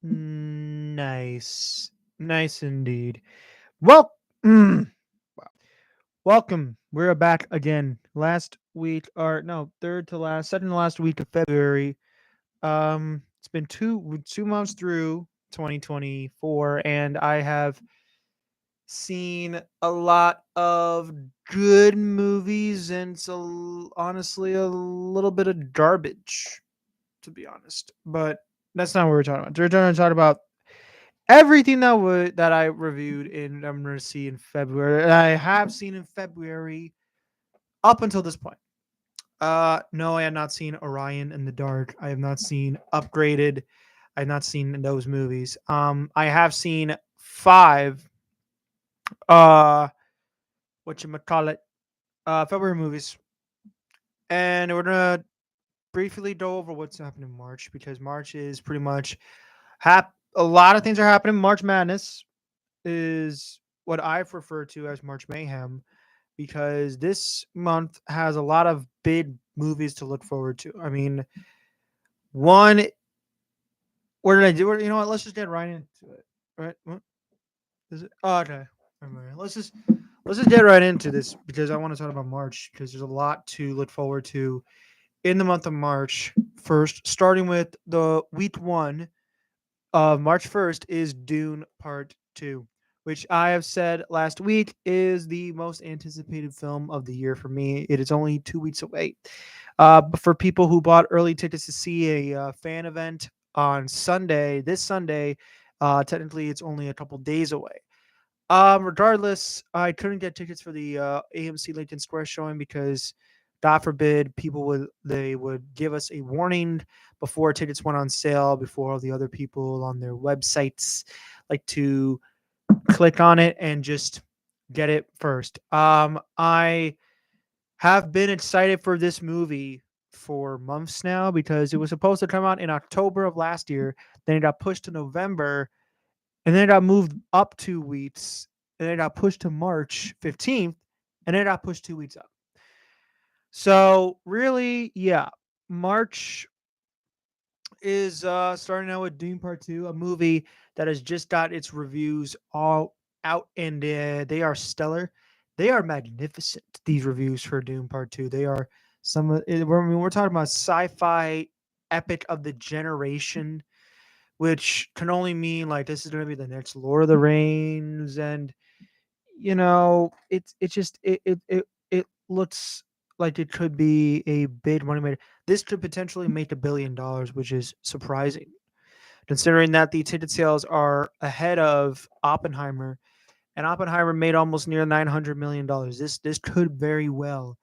Nice. Nice indeed. Well, wow. Welcome. We're back again. Last week, or no, second to last week of February. It's been two months through 2024, and I have seen a lot of good movies and so honestly a little bit of garbage, to be honest. But that's not what we're talking about. We're going to talk about everything that I reviewed in I'm going to see in February. I have seen in February up until this point. No, I have not seen Orion in the Dark. I have not seen Upgraded. I have not seen those movies. I have seen five. Uh, what you call it? February movies, and we're gonna briefly go over what's happening in March because March is pretty much a lot of things are happening. March Madness is what I've referred to as March Mayhem because this month has a lot of big movies to look forward to. I mean, one, what did I do? You know what? Let's just get right into it. Right? What is it? Oh, okay. Never mind. Let's just get right into this because I want to talk about March because there's a lot to look forward to in the month of March. First, starting with the week one of March 1st is Dune Part 2, which I have said last week is the most anticipated film of the year for me. It is only 2 weeks away. But for people who bought early tickets to see a fan event on Sunday, this Sunday, technically it's only a couple days away. Regardless, I couldn't get tickets for the AMC Lincoln Square showing because, God forbid, they would give us a warning before tickets went on sale, before all the other people on their websites like to click on it and just get it first. I have been excited for this movie for months now because it was supposed to come out in October of last year, then it got pushed to November, and then it got moved up 2 weeks, and then it got pushed to March 15th, and then it got pushed 2 weeks up. So really, yeah, March is starting out with Dune Part 2, a movie that has just got its reviews all out, and they are stellar. They are magnificent, these reviews for Dune Part 2. They are we're talking about sci-fi epic of the generation, which can only mean like this is going to be the next Lord of the Rings, and it looks like it could be a big money maker. This could potentially make $1 billion, which is surprising considering that the ticket sales are ahead of Oppenheimer, and Oppenheimer made almost near $900 million. This could very well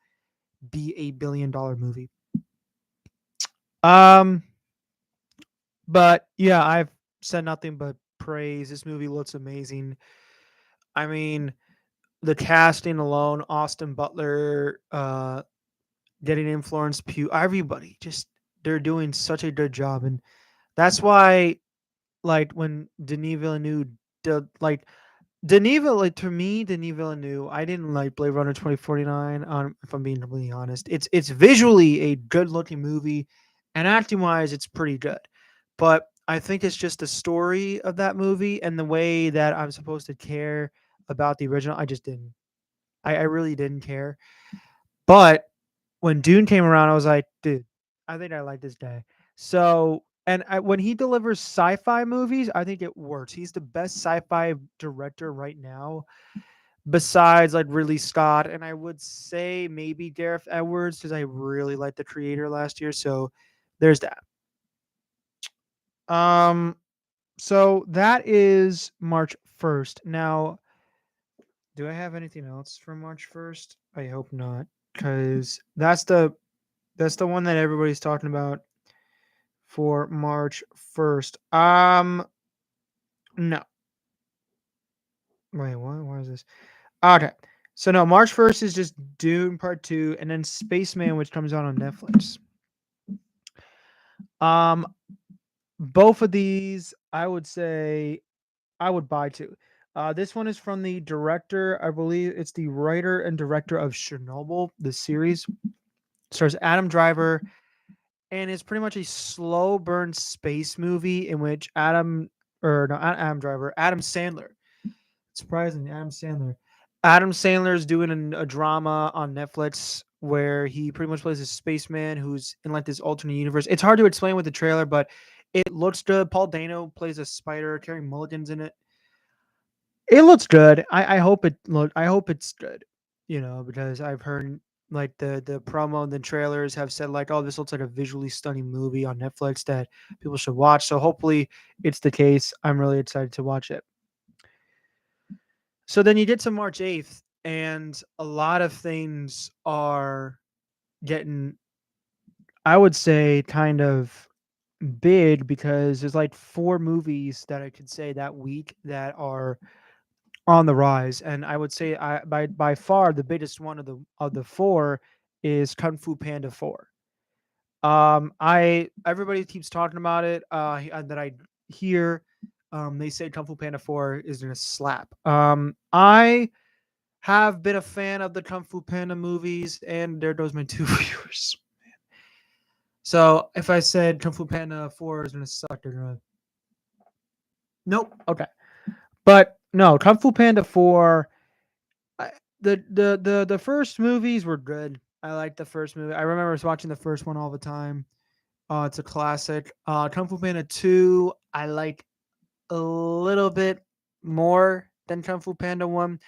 be a $1 billion movie. Um, but yeah, I've said nothing but praise. This movie looks amazing. I mean, the casting alone, Austin Butler, getting in Florence Pugh, everybody just they're doing such a good job, and that's why like when Denis Villeneuve did like to me, Denis Villeneuve, I didn't like Blade Runner 2049. If I'm being completely honest, it's visually a good looking movie, and acting wise, it's pretty good. But I think it's just the story of that movie and the way that I'm supposed to care about the original. I just didn't. I really didn't care. But when Dune came around, I was like, dude, I think I like this guy. So, when he delivers sci-fi movies, I think it works. He's the best sci-fi director right now, besides like Ridley Scott, and I would say maybe Gareth Edwards because I really liked The Creator last year. So, there's that. Um, so that is March 1st. Now, do I have anything else for March 1st? I hope not, because that's the one that everybody's talking about for March 1st. No. Wait, what? Why is this? Okay. So no, March 1st is just Dune Part 2 and then Spaceman, which comes out on Netflix. Um both of these I would say I would buy too. This one is from the director, I believe it's the writer and director of Chernobyl, the series. Stars Adam Driver and it's pretty much a slow burn space movie in which Adam Driver, Adam Sandler. Surprisingly, Adam Sandler. Adam Sandler is doing a drama on Netflix where he pretty much plays a spaceman who's in like this alternate universe. It's hard to explain with the trailer, but it looks good. Paul Dano plays a spider. Carey Mulligan's in it. It looks good. I hope it's good. Because I've heard like the promo and the trailers have said like, oh, this looks like a visually stunning movie on Netflix that people should watch. So hopefully it's the case. I'm really excited to watch it. So then you get to March 8th, and a lot of things are getting, I would say, kind of big because there's like four movies that I could say that week that are on the rise, and I would say by far the biggest one of the four is Kung Fu Panda 4. I everybody keeps talking about it. That I hear, they say Kung Fu Panda 4 is gonna slap. I have been a fan of the Kung Fu Panda movies, and there goes my two viewers. So if I said Kung Fu Panda 4 is gonna suck, they're gonna nope. Okay, but no, Kung Fu Panda 4. I, the first movies were good. I liked the first movie. I remember watching the first one all the time. It's a classic. Kung Fu Panda 2, I like a little bit more than Kung Fu Panda 1.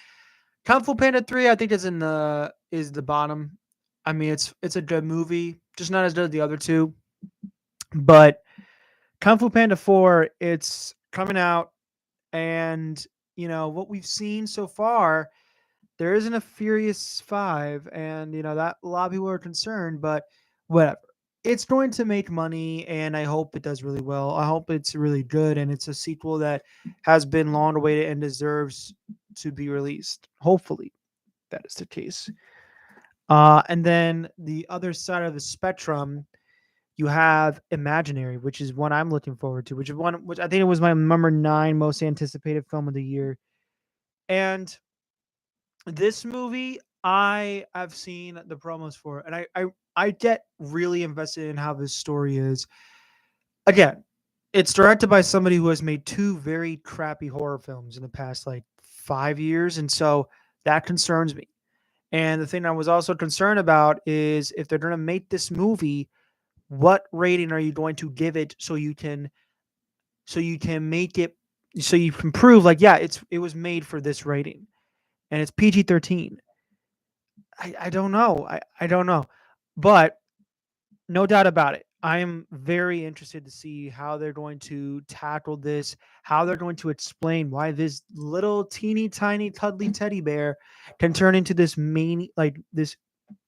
Kung Fu Panda 3, I think is the bottom. I mean, it's a good movie, just not as good as the other two. But Kung Fu Panda 4, it's coming out, and what we've seen so far, there isn't a Furious 5, and that a lot of people are concerned, but whatever. It's going to make money, and I hope it does really well. I hope it's really good, and it's a sequel that has been long awaited and deserves to be released. Hopefully, that is the case. And then the other side of the spectrum, you have Imaginary, which is one I'm looking forward to, which I think it was my number 9 most anticipated film of the year. And this movie, I have seen the promos for, and I get really invested in how this story is. Again, it's directed by somebody who has made two very crappy horror films in the past like 5 years, and so that concerns me. And the thing I was also concerned about is if they're going to make this movie, what rating are you going to give it so you can make it so you can prove like yeah, it was made for this rating and it's PG-13. I don't know. I don't know. But no doubt about it. I am very interested to see how they're going to tackle this, how they're going to explain why this little teeny tiny cuddly teddy bear can turn into this like this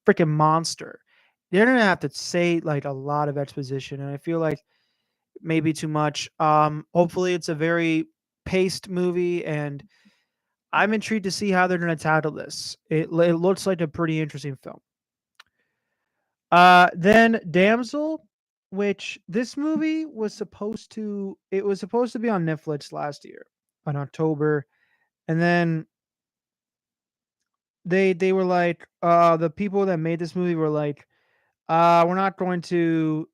freaking monster. They're gonna have to say like a lot of exposition, and I feel like maybe too much. Hopefully it's a very paced movie, and I'm intrigued to see how they're gonna tackle this. It looks like a pretty interesting film. Then Damsel, which this movie was supposed to be on Netflix last year in October, and then they were like, the people that made this movie were like, we're not going to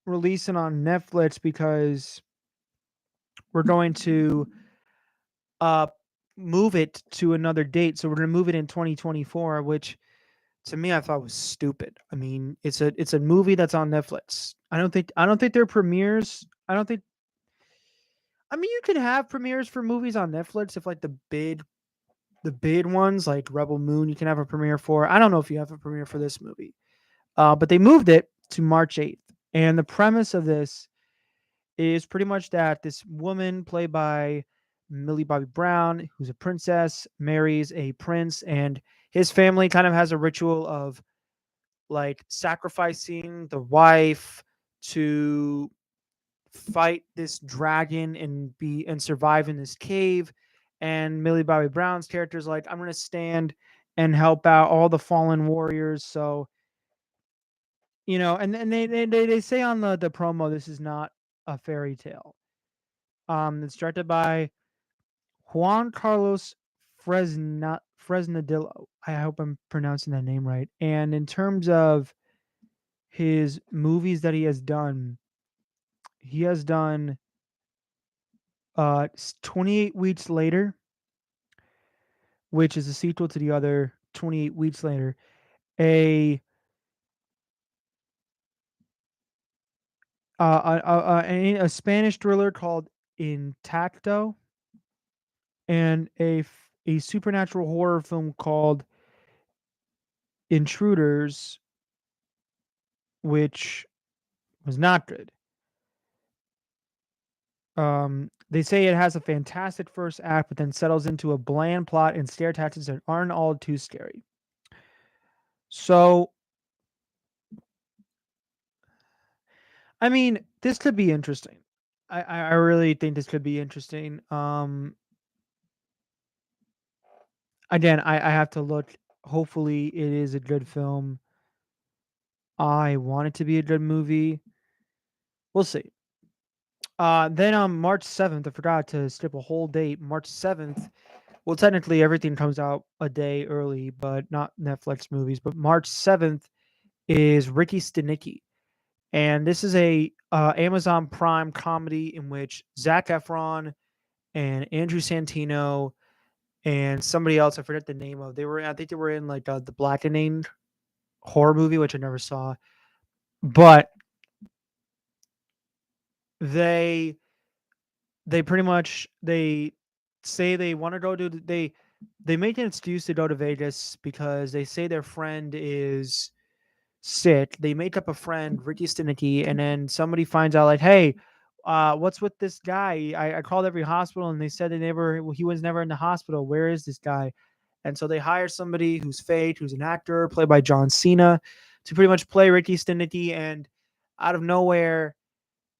release it on Netflix because we're going to uh move it to another date. So we're going to move it in 2024, which to me I thought was stupid. I mean, it's a movie that's on Netflix. I don't think their premieres. I don't think. I mean, you can have premieres for movies on Netflix if like the big ones like Rebel Moon, you can have a premiere for. I don't know if you have a premiere for this movie. But they moved it to March 8th. And the premise of this is pretty much that this woman played by Millie Bobby Brown, who's a princess, marries a prince, and his family kind of has a ritual of like sacrificing the wife to fight this dragon and survive in this cave. And Millie Bobby Brown's character is like, I'm gonna stand and help out all the fallen warriors. So and they say on the promo this is not a fairy tale. It's directed by Juan Carlos Fresnadillo. I hope I'm pronouncing that name right. And in terms of his movies that he has done. He has done 28 Weeks Later, which is a sequel to the other 28 Weeks Later, a a Spanish thriller called Intacto, and a supernatural horror film called Intruders, which was not good. They say it has a fantastic first act, but then settles into a bland plot and scare tactics that aren't all too scary. So, I mean, this could be interesting. I really think this could be interesting. Again, I have to look. Hopefully, it is a good film. I want it to be a good movie. We'll see. Then on March 7th, I forgot to skip a whole date. March 7th. Well, technically, everything comes out a day early, but not Netflix movies. But March 7th is Ricky Stenicki. And this is a Amazon Prime comedy in which Zac Efron and Andrew Santino and somebody else, I forget the name of. I think they were in like the Blackening horror movie, which I never saw. But they pretty much they say they want to go to they make an excuse to go to Vegas because they say their friend is sick. They make up a friend, Ricky Stenicki, and then somebody finds out like, hey, what's with this guy? I called every hospital and they said he was never in the hospital. Where is this guy? And so they hire somebody who's fake, who's an actor, played by John Cena, to pretty much play Ricky Stenicki. And out of nowhere,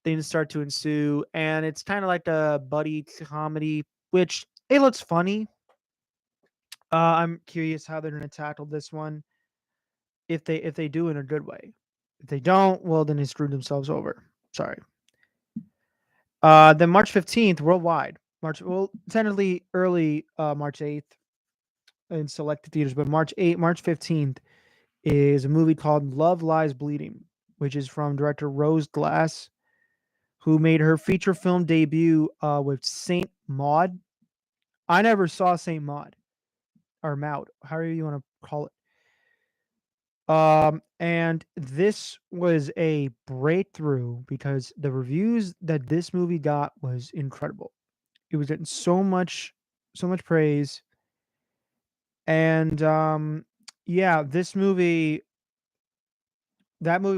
things start to ensue, and it's kind of like a buddy comedy, which it looks funny. I'm curious how they're going to tackle this one if they do in a good way. If they don't, well, then they screwed themselves over. Sorry. Then March 15th, worldwide. Well, tentatively early March 8th in selected theaters, but March 15th is a movie called Love Lies Bleeding, which is from director Rose Glass, who made her feature film debut with Saint Maud. I never saw Saint Maud or Maud, however you want to call it. And this was a breakthrough because the reviews that this movie got was incredible. It was getting so much praise, and yeah, that movie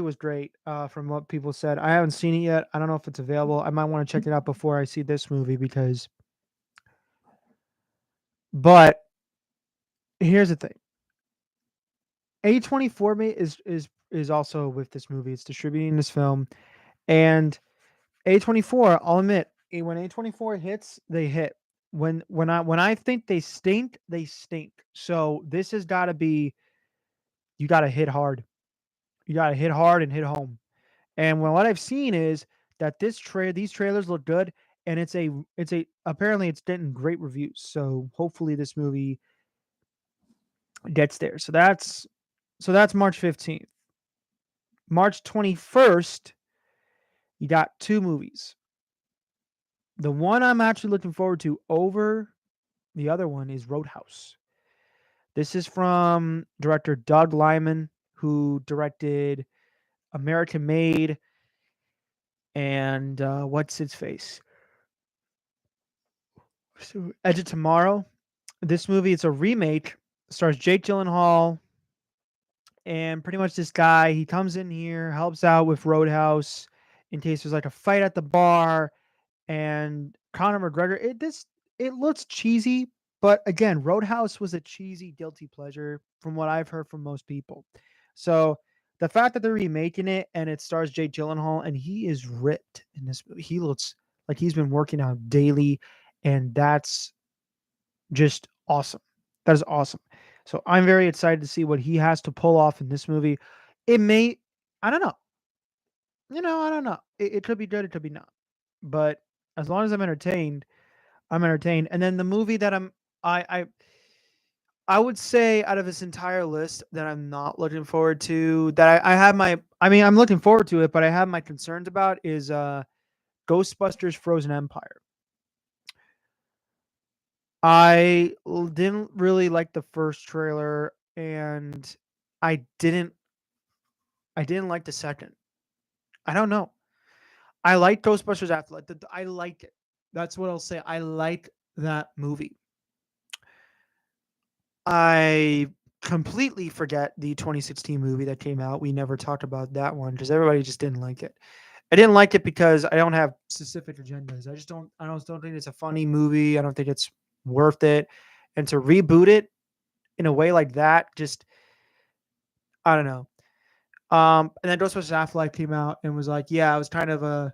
was great. From what people said, I haven't seen it yet. I don't know if it's available. I might want to check it out before I see this movie because. But here's the thing: A24 is also with this movie. It's distributing this film, and A24. I'll admit, when A24 hits, they hit. When I think they stink, they stink. So this has got to be you got to hit hard. You got to hit hard and hit home. And what I've seen is that these trailers look good, and it's a apparently it's getting great reviews. So hopefully this movie gets there. So that's March 15th. March 21st, you got two movies. The one I'm actually looking forward to over the other one is Roadhouse. This is from director Doug Liman, who directed American Made and what's its face? Edge of Tomorrow. This movie, it's a remake, stars Jake Gyllenhaal, and pretty much this guy, he comes in here, helps out with Roadhouse in case there's like a fight at the bar, and Conor McGregor. It looks cheesy, but again, Roadhouse was a cheesy guilty pleasure from what I've heard from most people. So the fact that they're remaking it and it stars Jake Gyllenhaal and he is ripped in this movie, he looks like he's been working out daily, and that's just awesome. That is awesome. So I'm very excited to see what he has to pull off in this movie. It may, I don't know. I don't know. It could be good. It could be not. But as long as I'm entertained, I'm entertained. And then the movie that I I would say out of this entire list that I'm not looking forward to, that I have my, I mean, I'm looking forward to it, but I have my concerns about is Ghostbusters Frozen Empire. Didn't really like the first trailer, and I didn't I didn't like the second. I don't know. I like Ghostbusters Afterlife. I like it. That's what I'll say. I like that movie. I completely forget the 2016 movie that came out. We never talked about that one because everybody just didn't like it. I didn't like it because I don't have specific agendas. I don't think it's a funny movie. I don't think it's worth it. And to reboot it in a way like that, just I don't know. And then Ghostbusters Afterlife came out and was like, yeah, it was kind of a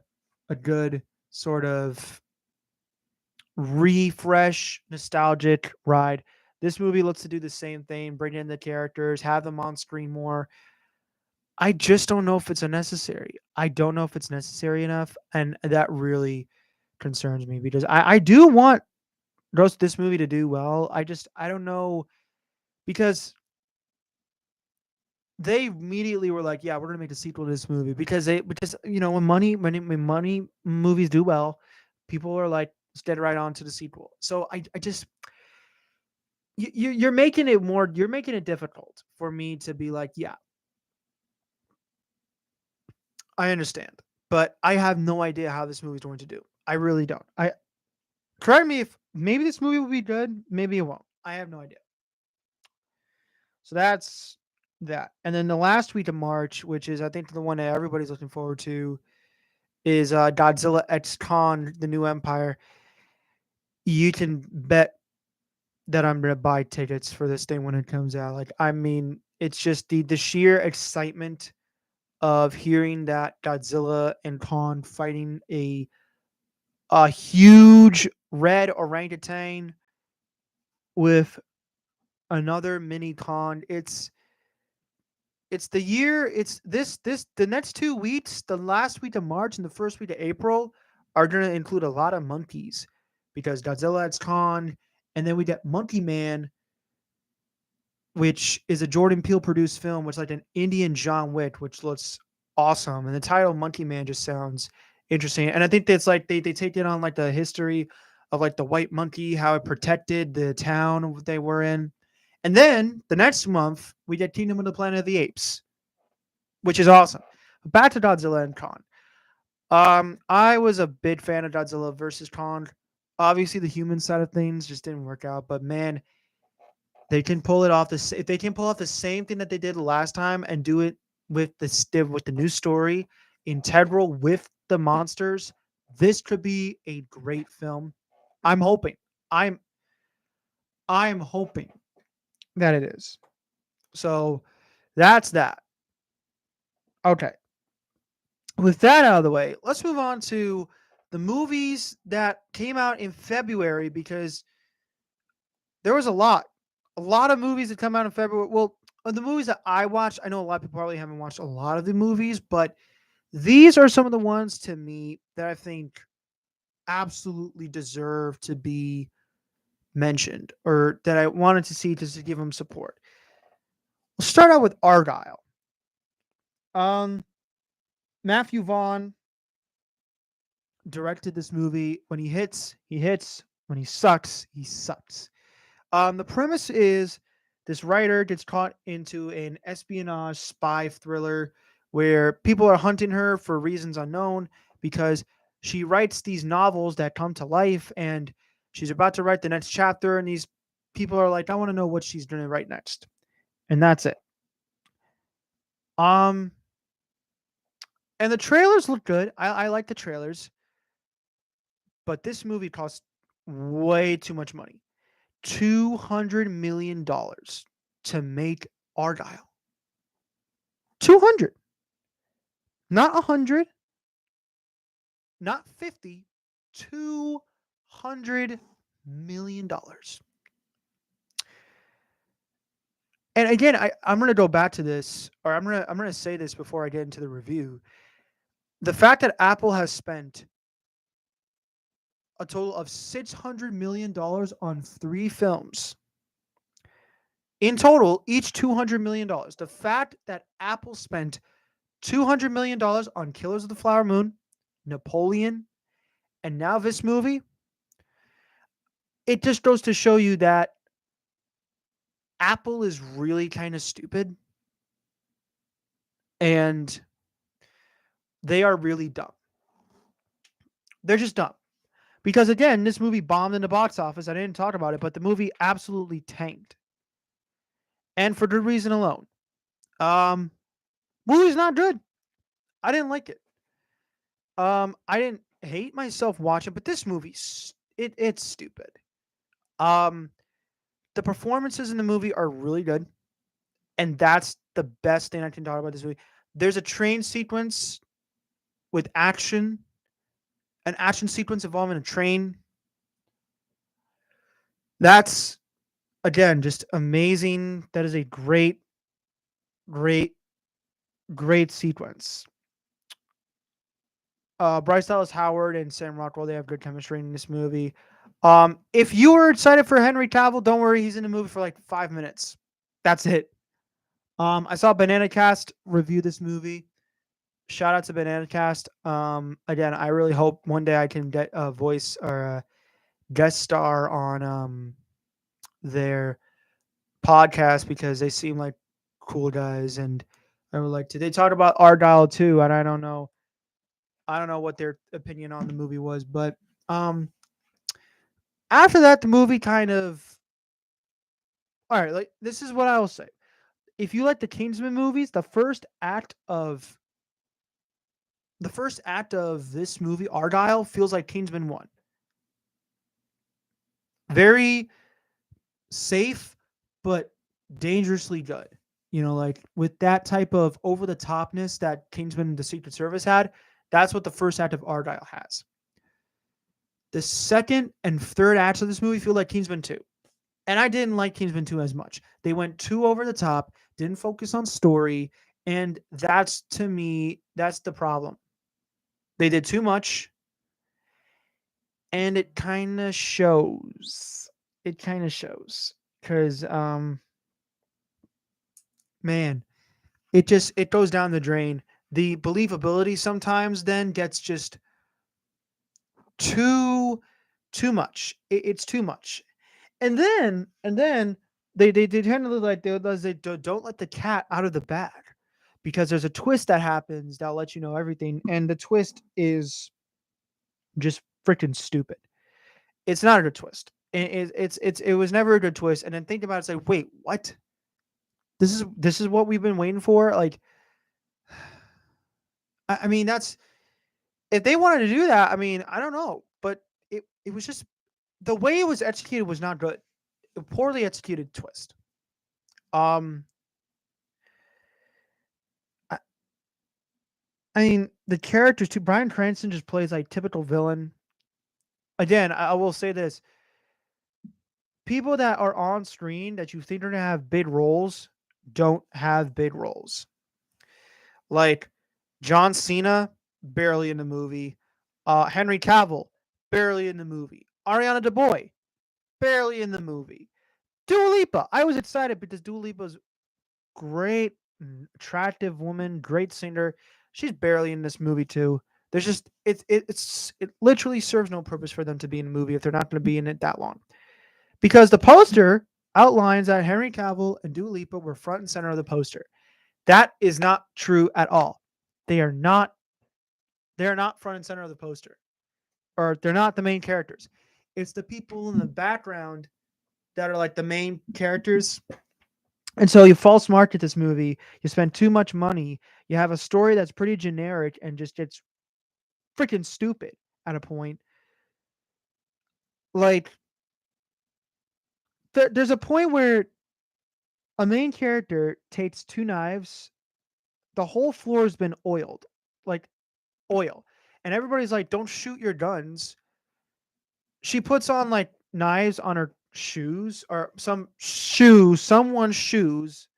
good sort of refresh, nostalgic ride. This movie looks to do the same thing, bring in the characters, have them on screen more. I just don't know if it's unnecessary. I don't know if it's necessary enough, and that really concerns me because I do want this movie to do well. I don't know because they immediately were like, "Yeah, we're gonna make a sequel to this movie," because when money movies do well, people are like, "Let's get right on to the sequel." So I just you're making it more, you're making it difficult for me to be like, "Yeah, I understand," but I have no idea how this movie's going to do. I really don't. I correct me if maybe this movie will be good, maybe it won't. I have no idea. So that's that. And then the last week of March, which is I think the one that everybody's looking forward to, is Godzilla X Kong: The New Empire. You can bet that I'm gonna buy tickets for this thing when it comes out. Like, I mean, it's just the sheer excitement of hearing that Godzilla and Kong fighting a huge red orangutan with another mini Kong. It's the year. It's this the next 2 weeks, the last week of March and the first week of April, are going to include a lot of monkeys because Godzilla X Kong, and then we get Monkey Man, which is a Jordan Peele produced film, which is like an Indian John Wick, which looks awesome. And the title Monkey Man just sounds interesting. And I think that's like they take it on like the history of like the white monkey, how it protected the town they were in. And then the next month we get Kingdom of the Planet of the Apes, which is awesome. Back to Godzilla and Kong. I was a big fan of Godzilla versus Kong. Obviously, the human side of things just didn't work out, but man, they can pull it off. If they can pull off the same thing that they did last time and do it with the new story, integral with the monsters, this could be a great film. I'm hoping. I'm I'm hoping that it is. So that's that. Okay. With that out of the way, let's move on to the movies that came out in February because there was a lot of movies that come out in February. Well, of the movies that I watched, I know a lot of people probably haven't watched a lot of the movies, but these are some of the ones to me that I think absolutely deserve to be mentioned or that I wanted to see just to give them support. We'll start out with Argyle. Um, Matthew Vaughn directed this movie. When he hits, he hits. When he sucks, he sucks. The premise is this writer gets caught into an espionage spy thriller where people are hunting her for reasons unknown because she writes these novels that come to life and she's about to write the next chapter and these people are like, I want to know what she's going to write next. And that's it. Um and the trailers look good. I like the trailers, but this movie costs way too much money. $200 million to make Argyle. 200, not 100, not 50, $200 million. And again, I'm gonna go back to this, or I'm gonna say this before I get into the review. The fact that Apple has spent a total of $600 million on 3 films In total, each $200 million. The fact that Apple spent $200 million on Killers of the Flower Moon, Napoleon, and now this movie, it just goes to show you that Apple is really kind of stupid and they are really dumb. They're just dumb. Because again, this movie bombed in the box office. I didn't talk about it, but the movie absolutely tanked. And for good reason alone. Um, movie's not good. I didn't like it. I didn't hate myself watching, but this movie, it's stupid. Um, the performances in the movie are really good, and that's the best thing I can talk about this movie. There's a train sequence with an action sequence involving a train. That's again just amazing. That is a great, great sequence. Bryce Dallas Howard and Sam Rockwell, they have good chemistry in this movie. If you were excited for Henry Cavill, don't worry, he's in the movie for like 5 minutes. That's it. I saw Banana Cast review this movie. Shout out to Banana Cast. Again, I really hope one day I can get a voice or a guest star on their podcast because they seem like cool guys, and I would like to. They talk about Argylle too, and I don't know what their opinion on the movie was, but um, after that, the movie kind of all right. Like this is what I will say: if you like the Kingsman movies, the first act of this movie, Argylle, feels like Kingsman 1. Very safe, but dangerously good. You know, like with that type of over the topness that Kingsman the Secret Service had, that's what the first act of Argylle has. The second and third acts of this movie feel like Kingsman 2. And I didn't like Kingsman 2 as much. They went too over the top, didn't focus on story, and that's to me, that's the problem. They did too much, and it kind of shows. It kind of shows cuz man, it goes down the drain. The believability sometimes then gets just too too much. It's too much. And then they tend to look like don't let the cat out of the bag because there's a twist that happens that'll let you know everything, and the twist is just freaking stupid. It's not a good twist. It was never a good twist. And then think about it, it's like, wait, what? This is what we've been waiting for. Like, I mean, that's if they wanted to do that. I mean, I don't know, but it was just the way it was executed was not good. A poorly executed twist. Um, I, I mean, the characters too. Bryan Cranston just plays like typical villain. Again, I will say this: people that are on screen that you think are gonna have big roles don't have big roles. Like John Cena, barely in the movie. Henry Cavill, barely in the movie. Ariana DeBoy, barely in the movie. Dua Lipa, I was excited because Dua Lipa's great, attractive woman, great singer. She's barely in this movie too. There's just it literally serves no purpose for them to be in a movie if they're not going to be in it that long. Because the poster outlines that Henry Cavill and Dua Lipa were front and center of the poster. That is not true at all. They are not front and center of the poster. Or they're not the main characters. It's the people in the background that are like the main characters. And so you false market this movie, you spend too much money, you have a story that's pretty generic and just gets freaking stupid at a point. Like there's a point where a main character takes two knives, the whole floor has been oiled, like oil. And everybody's like, don't shoot your guns. She puts on like knives on her shoes or someone's shoes,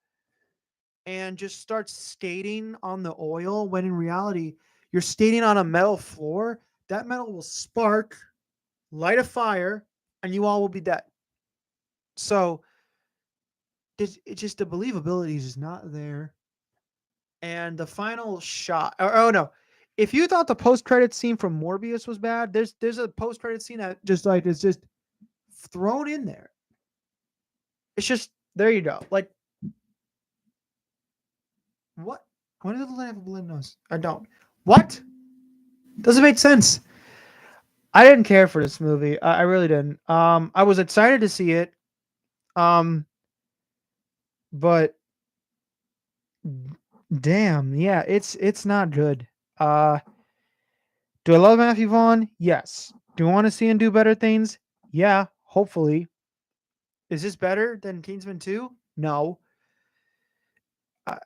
and just starts skating on the oil when in reality, you're skating on a metal floor. That metal will spark, light a fire, and you all will be dead. So it's just the believability is just not there. And the final shot, oh no, if you thought the post credit scene from Morbius was bad, there's a post credit scene that just like is just thrown in there. It's just there you go. Like what? Why does the little have a balloon nose? I don't. What? Doesn't make sense. I didn't care for this movie. I really didn't. I was excited to see it. Um, but damn, yeah, it's not good. Uh, do I love Matthew Vaughn? Yes. Do I want to see him do better things? Yeah, hopefully. Is this better than Kingsman 2? No. I,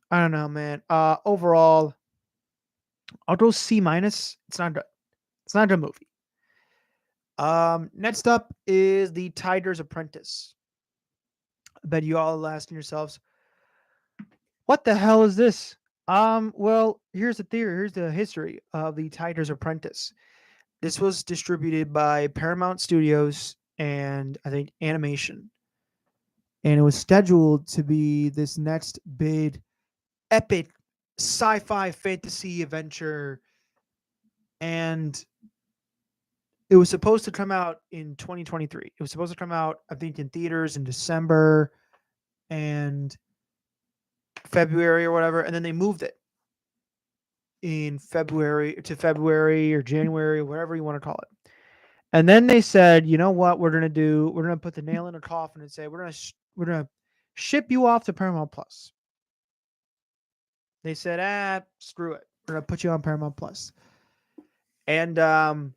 I don't know, man. Overall, I'll go C minus. It's not good. It's not a good movie. Next up is the Tiger's Apprentice. I bet you all are asking yourselves, what the hell is this? Well, here's the theory. Here's the history of the Tiger's Apprentice. This was distributed by Paramount Studios and I think Animation. And it was scheduled to be this next big, epic sci-fi fantasy adventure. And it was supposed to come out in 2023. It was supposed to come out, I think, in theaters in December and February or whatever. And then they moved it in February or January, or whatever you want to call it. And then they said, you know what, we're gonna do? We're gonna put the nail in the coffin and say we're gonna ship you off to Paramount Plus. They said, screw it, we're gonna put you on Paramount Plus. And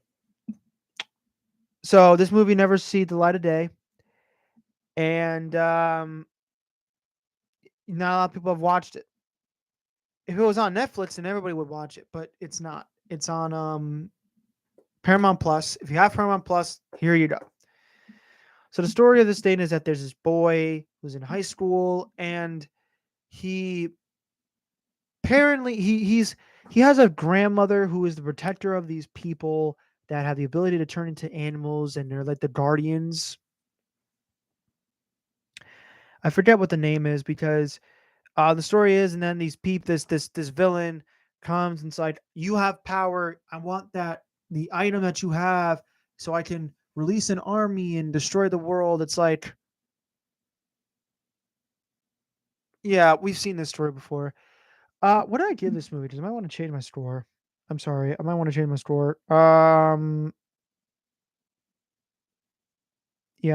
so this movie never see the light of day, and not a lot of people have watched it. If it was on Netflix, then everybody would watch it, but it's not. It's on Paramount Plus. If you have Paramount Plus, here you go. So the story of this thing is that there's this boy who's in high school, and he apparently he has a grandmother who is the protector of these people that have the ability to turn into animals, and they're like the guardians. I forget what the name is because the story is, and then this villain comes and it's like, you have power. I want the item that you have so I can release an army and destroy the world. It's like, yeah, we've seen this story before. What did I give this movie? Because I might want to change my score. I'm sorry, I might want to change my score. Yeah,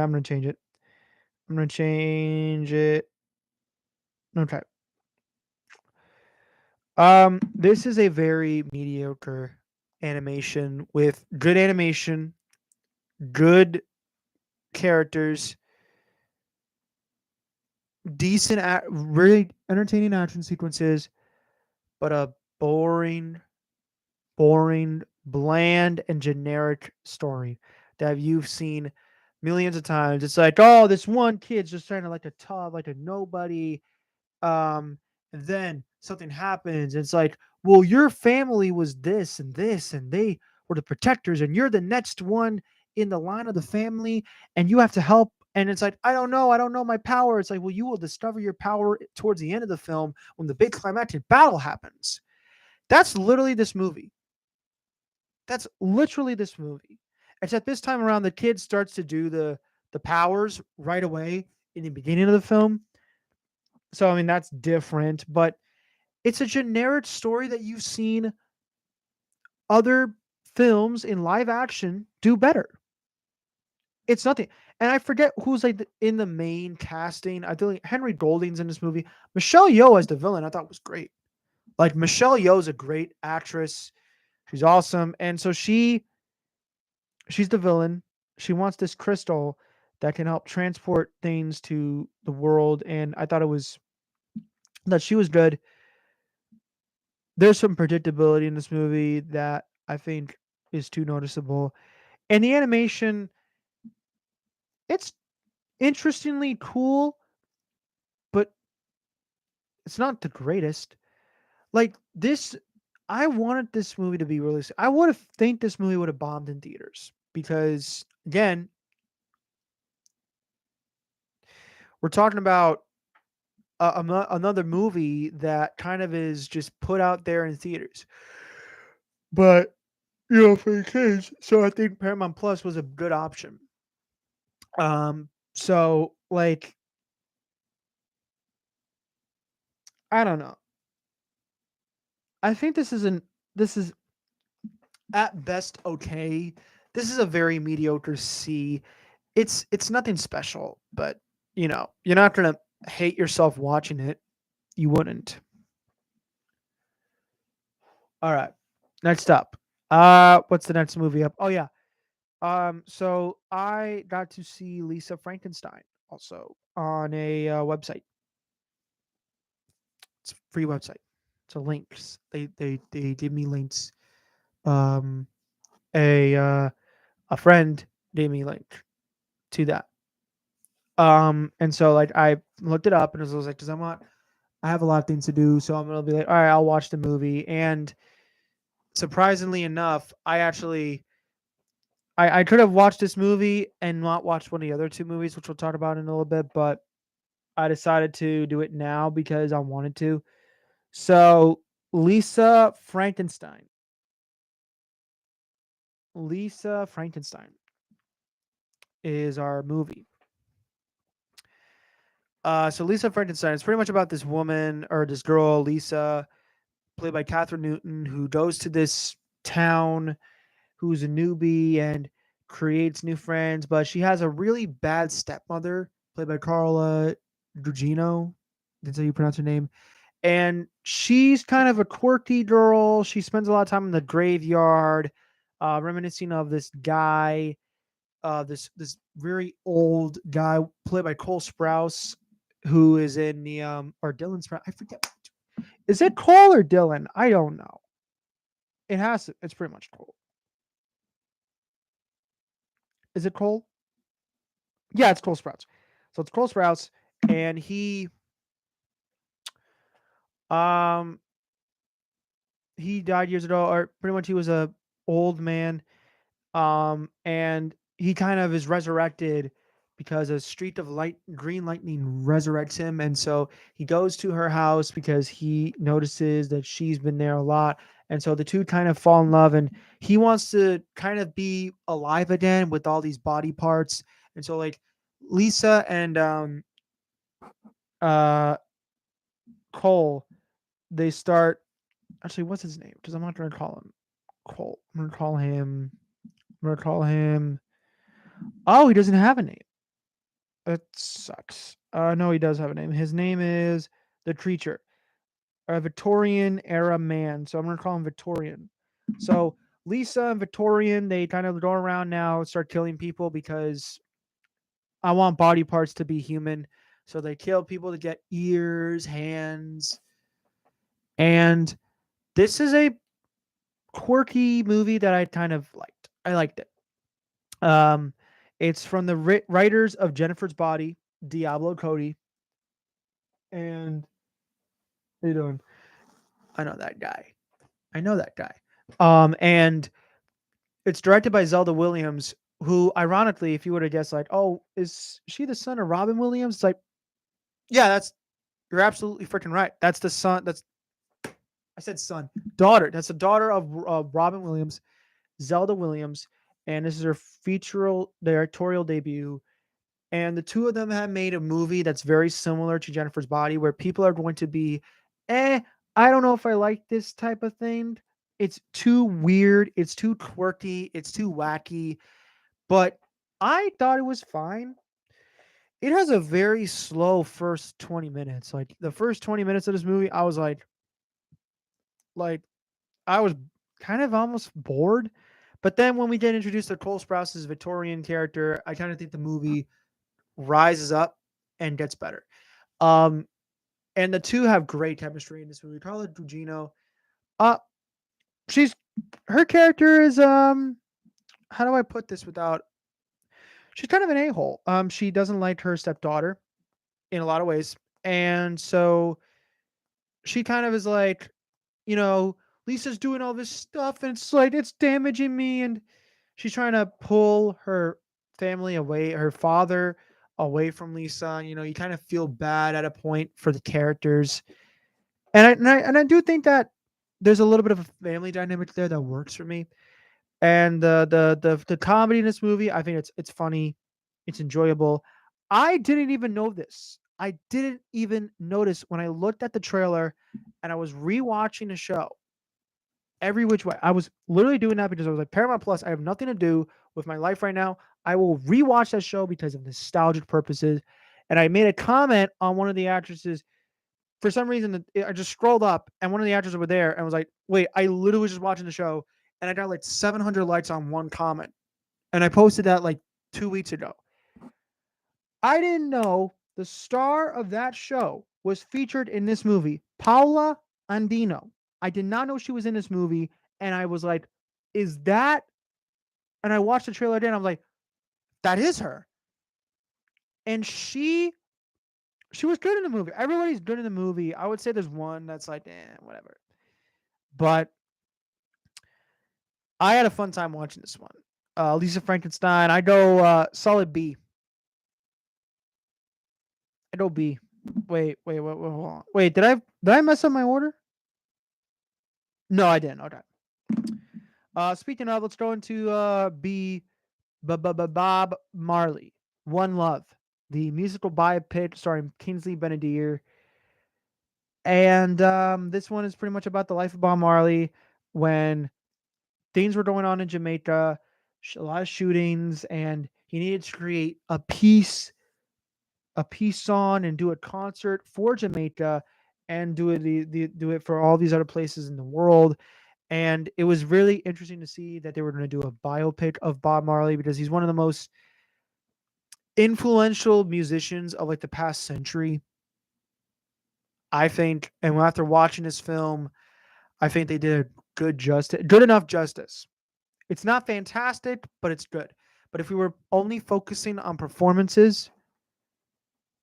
I'm gonna change it. I'm gonna change it. Okay. This is a very mediocre animation with good animation, good characters, really entertaining action sequences, but a boring, bland, and generic story that you've seen millions of times. It's like, oh, this one kid's just trying to like a tough, like a nobody. And then something happens. It's like, well, your family was this and this, and they were the protectors, and you're the next one in the line of the family, and you have to help. And it's like, I don't know my power. It's like, well, you will discover your power towards the end of the film when the big climactic battle happens. That's literally this movie. That's literally this movie. Except this time around, the kid starts to do the powers right away in the beginning of the film. So I mean that's different, but it's a generic story that you've seen other films in live action do better. It's nothing. And I forget who's like in the main casting. I think Henry Golding's in this movie. Michelle Yeoh as the villain, I thought was great. Like Michelle Yeoh is a great actress. She's awesome, and so she's the villain. She wants this crystal that can help transport things to the world, and I thought it was that she was good. There's some predictability in this movie that I think is too noticeable. And the animation, it's interestingly cool, but it's not the greatest. Like this, I wanted this movie to be released. I would have think this movie would have bombed in theaters because again, We're talking about another movie that kind of is just put out there in theaters, but for the kids. So I think Paramount Plus was a good option. So like I don't know. I think this is at best okay. This is a very mediocre C. It's nothing special, but you're not gonna hate yourself watching it. You wouldn't. All right. Next up. What's the next movie up? Oh yeah. So I got to see Lisa Frankenstein also on a website. It's a free website. So links. They give me links. Um, a friend gave me a link to that. And so like I looked it up and it was like, because I have a lot of things to do, so I'm gonna be like, all right, I'll watch the movie. And surprisingly enough, I could have watched this movie and not watched one of the other two movies, which we'll talk about in a little bit, but I decided to do it now because I wanted to. So Lisa Frankenstein. Lisa Frankenstein is our movie. So Lisa Frankenstein is pretty much about this woman or this girl, Lisa, played by Catherine Newton, who goes to this town, who's a newbie and creates new friends, but she has a really bad stepmother, played by Carla Gugino. That's how you pronounce her name. And she's kind of a quirky girl. She spends a lot of time in the graveyard, reminiscing of this guy, this very old guy played by Cole Sprouse, who is in the or Dylan Sprouse. I forget. Is it Cole or Dylan? I don't know. It has to. It's pretty much Cole. Is it Cole? Yeah, it's Cole Sprouse. So it's Cole Sprouse, and um he died years ago, or pretty much he was a old man. And he kind of is resurrected because a streak of green lightning resurrects him, and so he goes to her house because he notices that she's been there a lot, and so the two kind of fall in love, and he wants to kind of be alive again with all these body parts, and so like Lisa and uh Cole, they start. Actually, what's his name? Because I'm not gonna call him Cole. I'm gonna call him. I'm gonna call him. Oh, he doesn't have a name. That sucks. No, he does have a name. His name is the Creature, a Victorian era man. So I'm gonna call him Victorian. So Lisa and Victorian, they kind of go around now, start killing people because I want body parts to be human. So they kill people to get ears, hands, and this is a quirky movie that I kind of liked. I liked it. Um, it's from the writers of Jennifer's Body, Diablo Cody, and how you doing? I know that guy. I know that guy. And it's directed by Zelda Williams, who, ironically, if you would have guessed, like, oh, is she the son of Robin Williams? It's like, yeah, you're absolutely freaking right. That's the son. I said son, daughter. That's the daughter of Robin Williams, Zelda Williams, and this is her directorial debut. And the two of them have made a movie that's very similar to Jennifer's Body, where people are going to be, I don't know if I like this type of thing. It's too weird. It's too quirky. It's too wacky. But I thought it was fine. It has a very slow first 20 minutes. Like the first 20 minutes of this movie, I was like, I was kind of almost bored. But then when we get introduced to Cole Sprouse's Victorian character, I kind of think the movie rises up and gets better. Um, and the two have great chemistry in this movie. Carla Gugino, uh, she's her character is how do I put this without? She's kind of an a hole. She doesn't like her stepdaughter in a lot of ways, and so she kind of is like, you know, Lisa's doing all this stuff, and it's like it's damaging me, and she's trying to pull her family away, her father away from Lisa. You know, you kind of feel bad at a point for the characters, and I do think that there's a little bit of a family dynamic there that works for me. And the comedy in this movie, I think it's funny, it's enjoyable. I didn't even know this. I didn't even notice when I looked at the trailer and I was rewatching the show every which way. I was literally doing that because I was like, Paramount Plus, I have nothing to do with my life right now. I will rewatch that show because of nostalgic purposes. And I made a comment on one of the actresses. For some reason, I just scrolled up and one of the actors were there and was like, wait, I literally was just watching the show and I got like 700 likes on one comment. And I posted that like 2 weeks ago. I didn't know the star of that show was featured in this movie, Paula Andino. I did not know she was in this movie. And I was like, is that? And I watched the trailer again. I was like, that is her. And she was good in the movie. Everybody's good in the movie. I would say there's one that's like, whatever. But I had a fun time watching this one. Lisa Frankenstein. I go solid B. I go B. Wait, hold on. Wait, did I mess up my order? No, I didn't. Okay. Speaking of, let's go into Bob Marley, One Love, the musical biopic starring Kingsley Benadir. And this one is pretty much about the life of Bob Marley when things were going on in Jamaica, a lot of shootings, and he needed to create a peace song and do a concert for Jamaica and do it for all these other places in the world. And it was really interesting to see that they were going to do a biopic of Bob Marley because he's one of the most influential musicians of like the past century, I think. And after watching this film, I think they did a good enough justice. It's not fantastic, but it's good. But if we were only focusing on performances,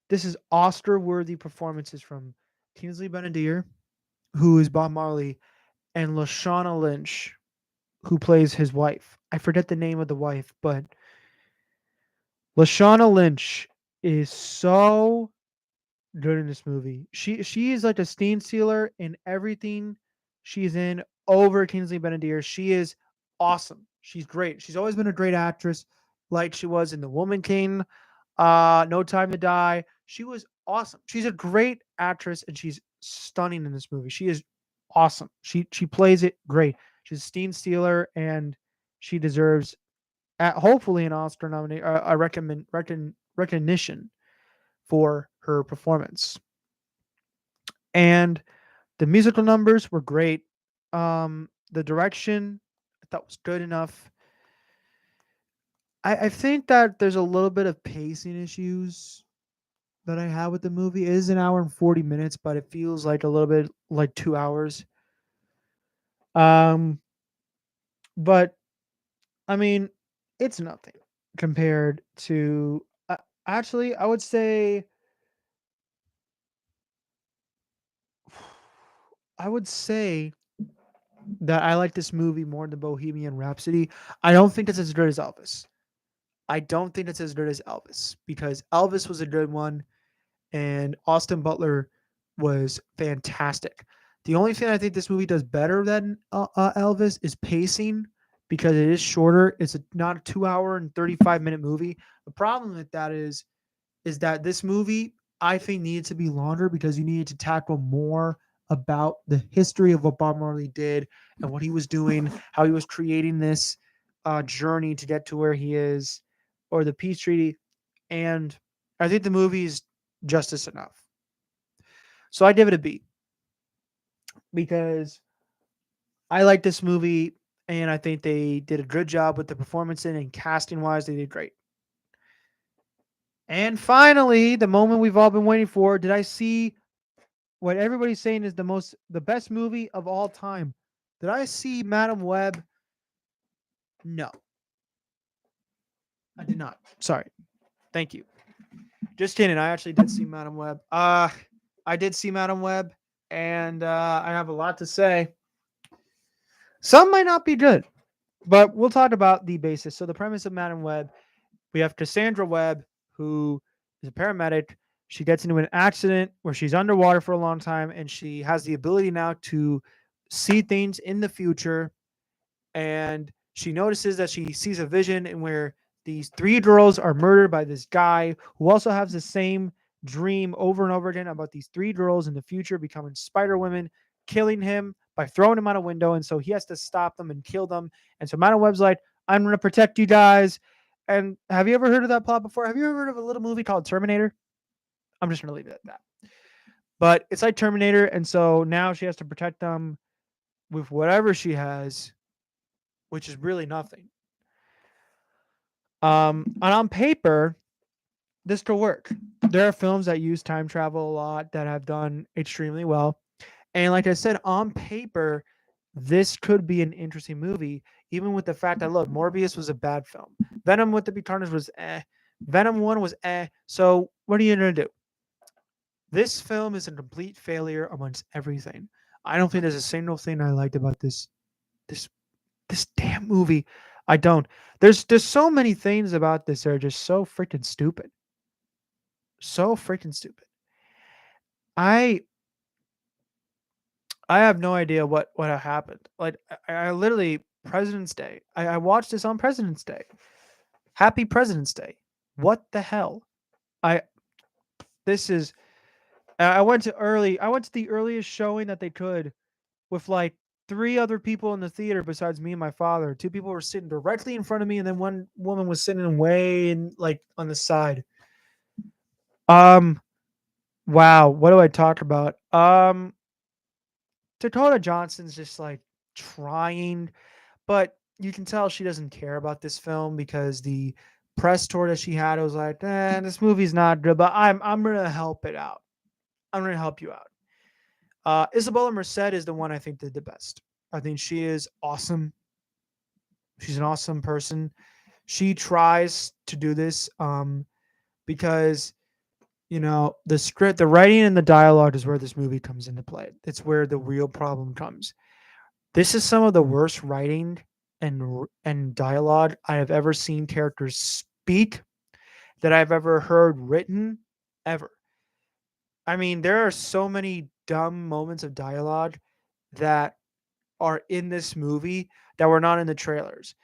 this is Oscar-worthy performances from Kingsley Benadir, who is Bob Marley, and Lashana Lynch, who plays his wife. I forget the name of the wife, but Lashana Lynch is so good in this movie. She is like a scene stealer in everything she's in over Kingsley Benadir. She is awesome. She's great. She's always been a great actress, like she was in The Woman King, No Time to Die. She was awesome. She's a great actress and she's stunning in this movie. She is awesome. She plays it great. She's a scene stealer and she deserves hopefully an Oscar nomination, recognition for her performance. And the musical numbers were great. The direction I thought was good enough. I think that there's a little bit of pacing issues that I have with the movie. It is an hour and 40 minutes, but it feels like a little bit like 2 hours. Um, but I mean, it's nothing compared to. Actually, I would say I would say that I like this movie more than Bohemian Rhapsody. I don't think it's as good as Elvis. I don't think it's as good as Elvis because Elvis was a good one and Austin Butler was fantastic. The only thing I think this movie does better than Elvis is pacing because it is shorter. It's not a 2 hour and 35-minute movie. The problem with that is that this movie I think needed to be longer because you needed to tackle more about the history of what Bob Marley did and what he was doing, how he was creating this journey to get to where he is, or the peace treaty. And I think the movie is justice enough. So I give it a B because I like this movie and I think they did a good job with the performance and casting wise, they did great. And finally, the moment we've all been waiting for, did I see what everybody's saying is the best movie of all time? Did I see Madam Web? No, I did not. Sorry. Thank you. Just kidding. I actually did see Madam Web. I did see Madam Web, and I have a lot to say. Some might not be good, but we'll talk about the basis. So the premise of Madam Web, we have Cassandra Webb, who is a paramedic. She gets into an accident where she's underwater for a long time, and she has the ability now to see things in the future. And she notices that she sees a vision in where these three girls are murdered by this guy who also has the same dream over and over again about these three girls in the future becoming Spider Women, killing him by throwing him out a window. And so he has to stop them and kill them. And so Madam Web's like, I'm going to protect you guys. And have you ever heard of that plot before? Have you ever heard of a little movie called Terminator? I'm just going to leave it at that. But it's like Terminator. And so now she has to protect them with whatever she has, which is really nothing. And on paper, this could work. There are films that use time travel a lot that have done extremely well. And like I said, on paper, this could be an interesting movie, even with the fact that, look, Morbius was a bad film. Venom with the Big Carnage was eh. Venom 1 was eh. So what are you going to do? This film is a complete failure amongst everything. I don't think there's a single thing I liked about this this damn movie. I don't. There's so many things about this that are just so freaking stupid. So freaking stupid. I I have no idea what happened. Like I literally President's Day. I watched this on President's Day. Happy President's Day. What the hell? I this is I went to early. I went to the earliest showing that they could with like three other people in the theater besides me and my father. Two people were sitting directly in front of me, and then one woman was sitting way in like on the side. Um, wow, what do I talk about? Dakota Johnson's just like trying, but you can tell she doesn't care about this film because the press tour that she had was like, this movie's not good, but I'm gonna help it out. I'm gonna help you out. Isabella Merced is the one I think did the best. I think she is awesome. She's an awesome person. She tries to do this because the script, the writing, and the dialogue is where this movie comes into play. It's where the real problem comes. This is some of the worst writing and dialogue I have ever seen characters speak that I've ever heard written ever. I mean, there are so many dumb moments of dialogue that are in this movie that were not in the trailers.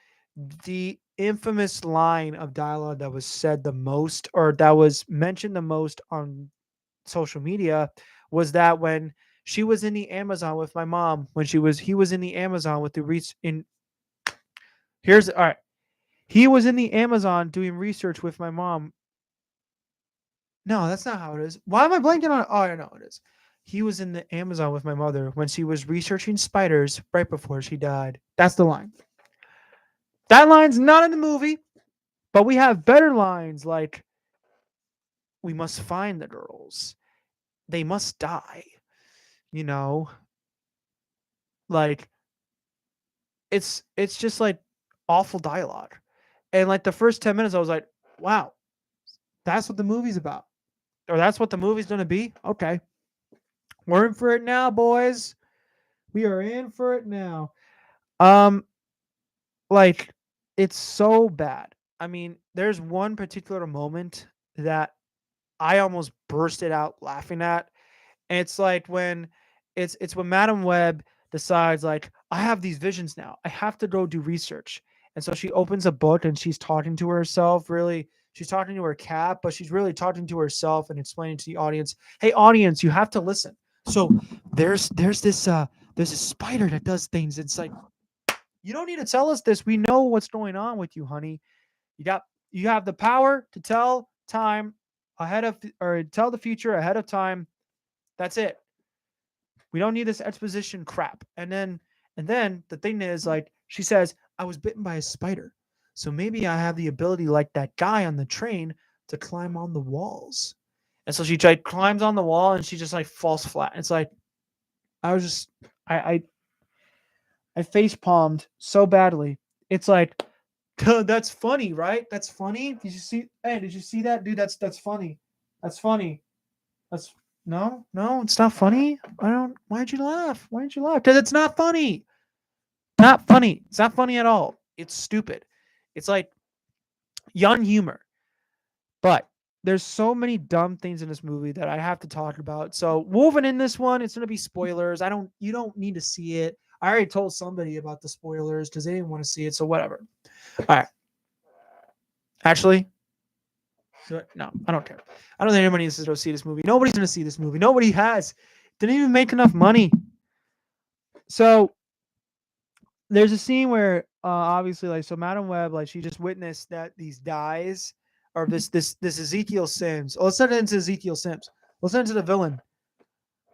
The infamous line of dialogue that was said the most or that was mentioned the most on social media was that when she was in the Amazon with my mom, when he was in the Amazon with the in here's all right. He was in the Amazon doing research with my mom. No, that's not how it is. Why am I blanking on it? Oh, I know it is. He was in the Amazon with my mother when she was researching spiders right before she died. That's the line. That line's not in the movie, but we have better lines like, we must find the girls. They must die. You know, like it's just like awful dialogue. And like the first 10 minutes I was like, wow, that's what the movie's about. Or that's what the movie's going to be. Okay. We're in for it now, boys. We are in for it now. Um like it's so bad. I mean, there's one particular moment that I almost bursted out laughing at. And it's like when it's when Madam Web decides like, I have these visions now. I have to go do research. And so she opens a book and she's talking to herself. Really, she's talking to her cat, but she's really talking to herself and explaining to the audience, "Hey, audience, you have to listen." So there's this spider that does things. It's like, you don't need to tell us this. We know what's going on with you, honey. You have the power to tell time ahead of or tell the future ahead of time. That's it. We don't need this exposition crap. And then the thing is, like, she says, I was bitten by a spider. So maybe I have the ability, like that guy on the train, to climb on the walls. And so she like climbs on the wall and she just like falls flat. It's like I was just I face palmed so badly. It's like, that's funny, right? That's funny. Did you see? Hey, did you see that, dude? That's funny. That's funny. That's no, it's not funny. I don't. Why'd you laugh? Why'd you laugh? Because it's not funny. Not funny. It's not funny at all. It's stupid. It's like young humor. But there's so many dumb things in this movie that I have to talk about. So woven in this one, it's gonna be spoilers. You don't need to see it. I already told somebody about the spoilers because they didn't want to see it. So whatever. All right. Actually, no, I don't care. I don't think anybody needs to go see this movie. Nobody's gonna see this movie. Nobody has. Didn't even make enough money. So there's a scene where obviously like so Madam Web like she just witnessed that these dies or this Ezekiel Sims. Oh, let's not into Ezekiel Sims. Let's into the villain.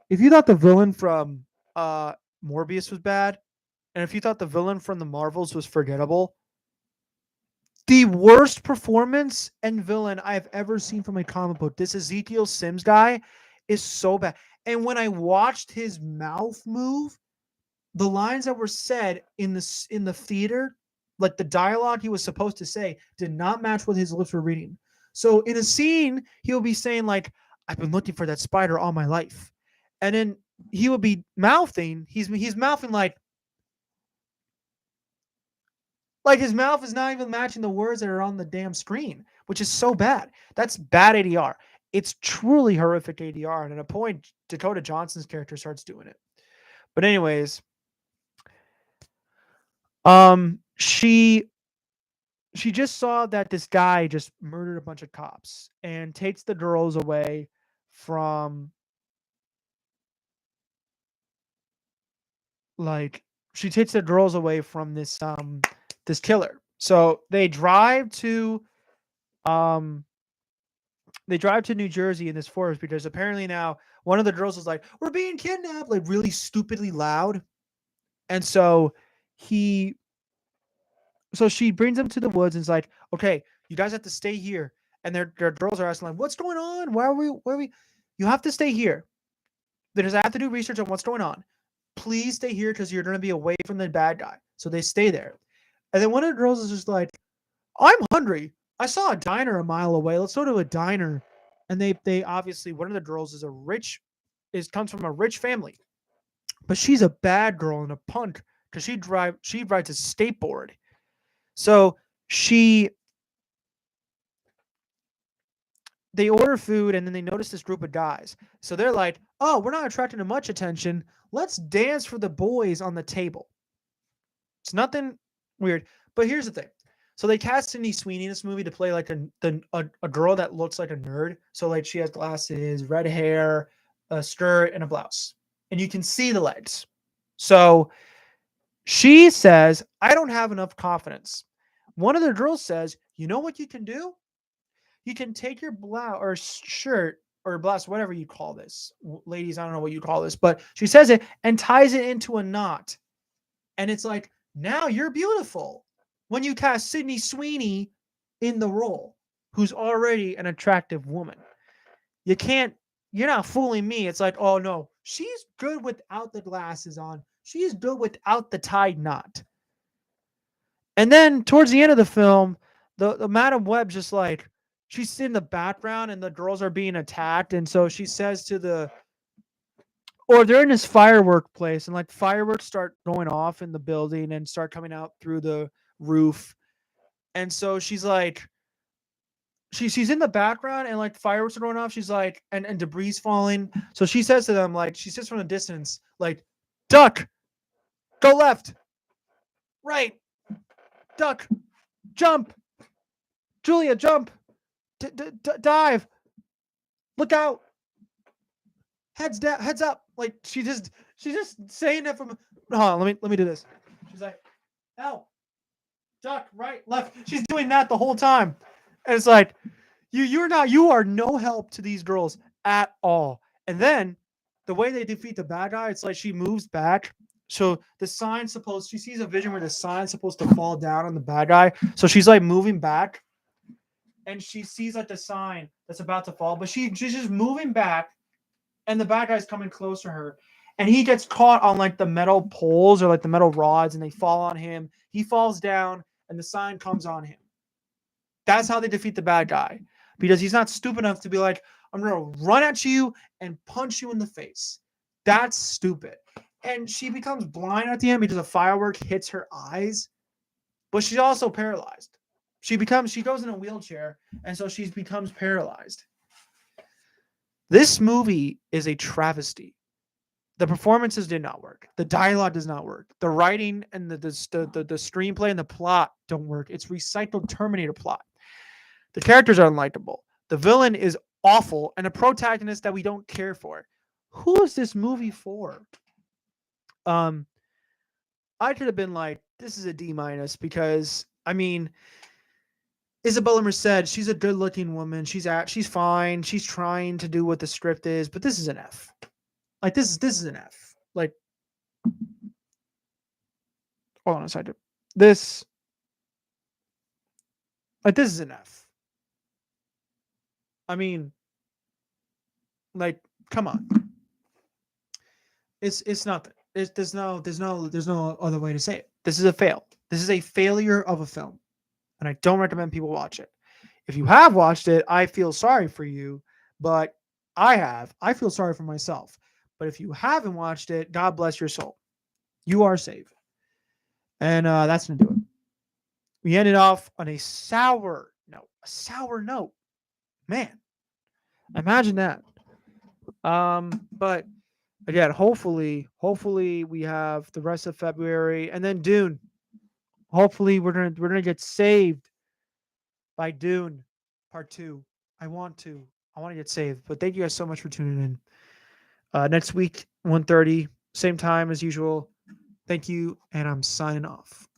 If you thought the villain from Morbius was bad, and if you thought the villain from the Marvels was forgettable, the worst performance and villain I've ever seen from a comic book, this Ezekiel Sims guy, is so bad. And when I watched his mouth move, the lines that were said in the theater, like the dialogue he was supposed to say, did not match what his lips were reading. So in a scene, he'll be saying like, "I've been looking for that spider all my life," and then he will be mouthing. He's mouthing like his mouth is not even matching the words that are on the damn screen, which is so bad. That's bad ADR. It's truly horrific ADR. And at a point, Dakota Johnson's character starts doing it. But anyways, she just saw that this guy just murdered a bunch of cops and takes the girls away from like she takes the girls away from this killer. So um they drive to New Jersey in this forest because apparently now one of the girls is like, "We're being kidnapped," like really stupidly loud. And he so she brings them to the woods and is like, "Okay, you guys have to stay here." And their girls are asking like, "What's going on? Where are we? You have to stay here because I have to do research on what's going on. Please stay here because you're going to be away from the bad guy." So they stay there. And then one of the girls is just like, "I'm hungry. I saw a diner a mile away. Let's go to a diner." And they obviously one of the girls comes from a rich family, but she's a bad girl and a punk because she rides a skateboard. So she they order food and then they notice this group of guys. So they're like, "Oh, we're not attracting much attention. Let's dance for the boys on the table." It's nothing weird. But here's the thing. So they cast Sydney Sweeney in this movie to play like a girl that looks like a nerd. So like she has glasses, red hair, a skirt, and a blouse. And you can see the legs. So she says, "I don't have enough confidence." One of the girls says, "You know what you can do? You can take your blouse or shirt or blouse, whatever you call this. Ladies, I don't know what you call this, but she says it and ties it into a knot. And it's like, now you're beautiful. When you cast Sydney Sweeney in the role, who's already an attractive woman, you can't, you're not fooling me. It's like, oh no, she's good without the glasses on. She's good without the tied knot. And then towards the end of the film, the Madam Web's just like, she's in the background and the girls are being attacked. And so she says or they're in this firework place and like fireworks start going off in the building and start coming out through the roof. And so she's like, she's in the background and like fireworks are going off. She's like, and debris falling. So she says to them, like, she says from a distance, like, "Duck, go left, right, duck, jump, Julia, jump, dive, look out, heads down, heads up." Like she's just saying that from. Hold on, let me do this. She's like, "L, duck, right, left." She's doing that the whole time, and it's like, you are no help to these girls at all. And then the way they defeat the bad guy, it's like she moves back. So she sees a vision where the sign's supposed to fall down on the bad guy. So she's like moving back and she sees like the sign that's about to fall, but she's just moving back and the bad guy's coming close to her. And he gets caught on like the metal poles or like the metal rods and they fall on him. He falls down and the sign comes on him. That's how they defeat the bad guy because he's not stupid enough to be like, "I'm going to run at you and punch you in the face." That's stupid. And she becomes blind at the end because a firework hits her eyes, but she's also paralyzed. She goes in a wheelchair, and so she becomes paralyzed. This movie is a travesty. The performances did not work. The dialogue does not work. The writing and the screenplay and the plot don't work. It's recycled Terminator plot. The characters are unlikable. The villain is awful, and a protagonist that we don't care for. Who is this movie for? I could have been like, this is a D minus because I mean, Isabella Merced, she's a good looking woman. She's fine. She's trying to do what the script is, but this is an F. Like this is an F. Like, hold on a second. This is an F. I mean, like, come on. It's nothing. There's no other way to say it. This is a fail. This is a failure of a film, and I don't recommend people watch it. If you have watched it, I feel sorry for you, but I feel sorry for myself. But if you haven't watched it, God bless your soul. You are saved. And that's going to do it. We ended off on a sour note. Man, imagine that. But again, hopefully we have the rest of February and then Dune. Hopefully we're gonna get saved by Dune Part 2. I want to get saved. But thank you guys so much for tuning in. Next week, 1:30, same time as usual. Thank you, and I'm signing off.